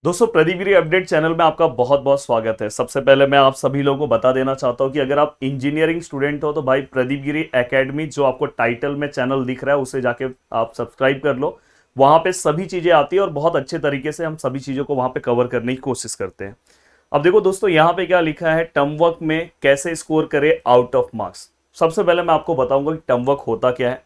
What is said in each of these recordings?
दोस्तों, प्रदीप गिरी update channel में आपका बहुत बहुत स्वागत है। सबसे पहले मैं आप सभी लोगों को बता देना चाहता हूं कि अगर आप इंजीनियरिंग स्टूडेंट हो तो भाई प्रदीप गिरी एकेडमी जो आपको टाइटल में चैनल दिख रहा है उसे जाके आप सब्सक्राइब कर लो। वहां पे सभी चीजें आती है और बहुत अच्छे तरीके से हम सभी चीजों को वहां पे कवर करने की कोशिश करते हैं। अब देखो दोस्तों, यहाँ पे क्या लिखा है, टर्म वर्क में कैसे स्कोर करे आउट ऑफ मार्क्स। सबसे पहले मैं आपको बताऊंगा कि टर्म वर्क होता क्या है।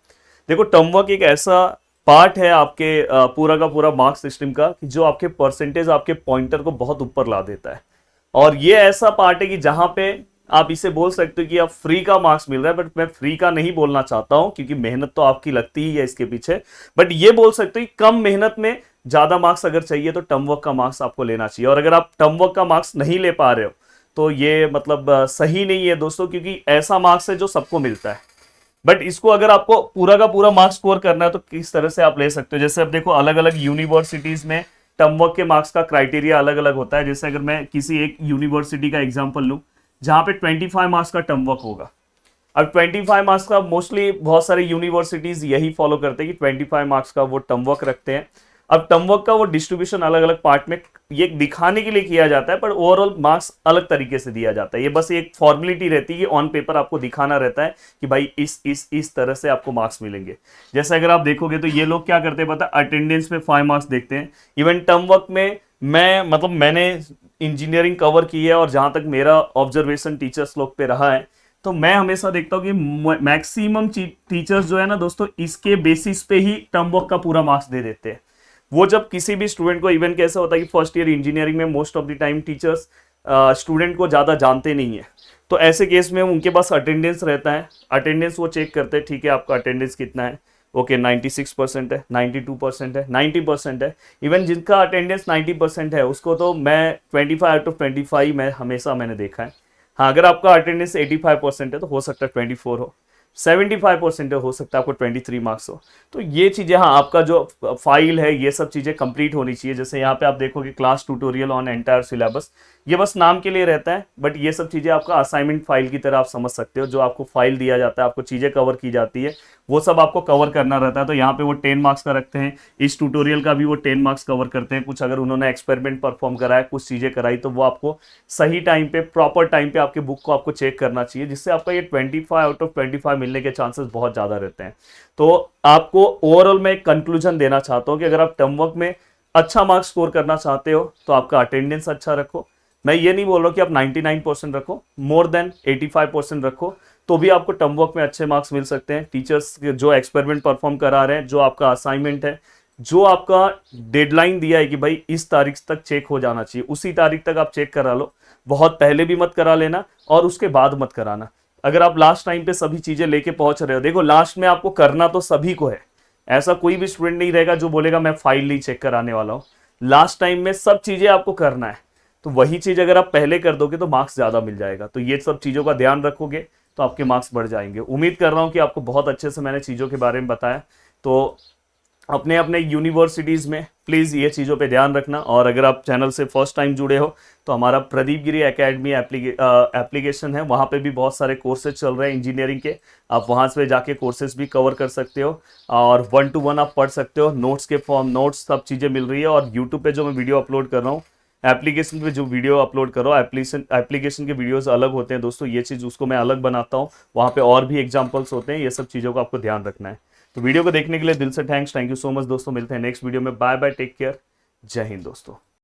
देखो, टर्म वर्क एक ऐसा पार्ट है आपके पूरा का पूरा मार्क्स सिस्टम का कि जो आपके परसेंटेज, आपके पॉइंटर को बहुत ऊपर ला देता है। और ये ऐसा पार्ट है कि जहां पे आप इसे बोल सकते हो कि आप फ्री का मार्क्स मिल रहा है, बट मैं फ्री का नहीं बोलना चाहता हूं क्योंकि मेहनत तो आपकी लगती ही है इसके पीछे। बट ये बोल सकते हो कि कम मेहनत में ज्यादा मार्क्स अगर चाहिए तो टर्म वर्क का मार्क्स आपको लेना चाहिए। और अगर आप टर्म वर्क का मार्क्स नहीं ले पा रहे हो तो ये मतलब सही नहीं है दोस्तों, क्योंकि ऐसा मार्क्स है जो सबको मिलता है। बट इसको अगर आपको पूरा का पूरा मार्क्स स्कोर करना है तो किस तरह से आप ले सकते हो। जैसे अब देखो, अलग अलग यूनिवर्सिटीज में टर्म वर्क के मार्क्स का क्राइटेरिया अलग अलग होता है। जैसे अगर मैं किसी एक यूनिवर्सिटी का एग्जांपल लूं जहां पे 25 मार्क्स का टर्म वर्क होगा। अब 25 मार्क्स का मोस्टली बहुत सारे यूनिवर्सिटीज यही फॉलो करते हैं कि 25 मार्क्स का वो टर्म वर्क रखते हैं। अब टर्म वर्क का वो डिस्ट्रीब्यूशन अलग अलग पार्ट में ये दिखाने के लिए किया जाता है, पर ओवरऑल मार्क्स अलग तरीके से दिया जाता है। ये बस एक फॉर्मेलिटी रहती है कि ऑन पेपर आपको दिखाना रहता है कि भाई इस तरह से आपको मार्क्स मिलेंगे। जैसे अगर आप देखोगे तो ये लोग क्या करते हैं पता, अटेंडेंस में 5 मार्क्स देखते हैं। इवन टर्म वर्क में मैंने इंजीनियरिंग कवर की है और जहां तक मेरा ऑब्जर्वेशन टीचर्स लोग पे रहा है तो मैं हमेशा देखता हूं कि मैक्सिमम टीचर्स जो है ना दोस्तों, इसके बेसिस पे ही टर्म वर्क का पूरा मार्क्स दे देते हैं। वो जब किसी भी स्टूडेंट को, इवन कैसा होता है कि फर्स्ट ईयर इंजीनियरिंग में most of the time teachers student को ज़्यादा जानते नहीं है, तो ऐसे केस में उनके पास अटेंडेंस रहता है। अटेंडेंस वो चेक करते हैं, ठीक है आपका अटेंडेंस कितना है, ओके 96% है, 92% है, 90% है। इवन जिनका अटेंडेंस 90% है उसको तो मैं 25 आउट ऑफ 25 मैं हमेशा मैंने देखा है। हाँ, अगर आपका अटेंडेंस 85% है तो हो सकता है 24 हो, 75% हो सकता है आपको 23 मार्क्स हो। तो ये चीज़ें, हाँ, आपका जो फाइल है ये सब चीज़ें कंप्लीट होनी चाहिए। जैसे यहाँ पे आप देखोगे class tutorial on entire syllabus, ये बस नाम के लिए रहता है, बट ये सब चीज़ें आपका असाइनमेंट फाइल की तरह आप समझ सकते हो। जो आपको फाइल दिया जाता है, आपको चीज़ें कवर की जाती है, वो सब आपको कवर करना रहता है। तो यहाँ पे वो 10 मार्क्स का रखते हैं, इस ट्यूटोरियल का भी वो 10 मार्क्स कवर करते हैं। कुछ अगर उन्होंने एक्सपेरिमेंट परफॉर्म कराया, कुछ चीज़ें कराई, तो वो आपको सही टाइम पे, प्रॉपर टाइम पे आपके बुक को आपको चेक करना चाहिए, जिससे आपका ये 25 आउट ऑफ 25 मिलने के चांसेस बहुत ज़्यादा रहते हैं। तो आपको ओवरऑल मैं एक कंक्लूजन देना चाहता हूँ कि अगर आप टर्म वर्क में अच्छा मार्क्स स्कोर करना चाहते हो तो आपका अटेंडेंस अच्छा रखो। मैं ये नहीं बोल रहा हूँ कि आप 99% रखो, मोर देन 85% रखो, तो भी आपको टर्म वर्क में अच्छे मार्क्स मिल सकते हैं। टीचर्स जो एक्सपेरिमेंट परफॉर्म करा रहे हैं, जो आपका असाइनमेंट है, जो आपका डेडलाइन दिया है कि भाई इस तारीख तक चेक हो जाना चाहिए, उसी तारीख तक आप चेक करा लो। बहुत पहले भी मत करा लेना और उसके बाद मत कराना। अगर आप लास्ट टाइम पे सभी चीजें लेके पहुंच रहे हो, देखो लास्ट में आपको करना तो सभी को है। ऐसा कोई भी स्टूडेंट नहीं रहेगा जो बोलेगा मैं फाइल नहीं चेक कराने वाला हूँ। लास्ट टाइम में सब चीजें आपको करना है, तो वही चीज अगर आप पहले कर दोगे तो मार्क्स ज्यादा मिल जाएगा। तो ये सब चीजों का ध्यान रखोगे तो आपके मार्क्स बढ़ जाएंगे। उम्मीद कर रहा हूं कि आपको बहुत अच्छे से मैंने चीजों के बारे में बताया। तो अपने अपने यूनिवर्सिटीज़ में प्लीज़ ये चीज़ों पे ध्यान रखना। और अगर आप चैनल से फर्स्ट टाइम जुड़े हो तो हमारा प्रदीप गिरी एकेडमी एप्लीकेशन है, वहाँ पे भी बहुत सारे कोर्सेज चल रहे हैं इंजीनियरिंग के। आप वहाँ से जाके कोर्सेज भी कवर कर सकते हो और 1-to-1 आप पढ़ सकते हो। नोट्स के फॉर्म, नोट्स सब चीज़ें मिल रही है। और यूट्यूब पे जो मैं वीडियो अपलोड कर रहा हूँ, एप्लीकेशन पे जो वीडियो अपलोड करो, एप्लीकेशन के वीडियोस अलग होते हैं दोस्तों, ये चीज़ उसको मैं अलग बनाता हूँ। वहाँ पे और भी एग्जांपल्स होते हैं, ये सब चीज़ों का आपको ध्यान रखना है। तो वीडियो को देखने के लिए दिल से thanks, thank you so much दोस्तों। मिलते हैं नेक्स्ट वीडियो में। बाय बाय, टेक केयर, जय हिंद दोस्तों।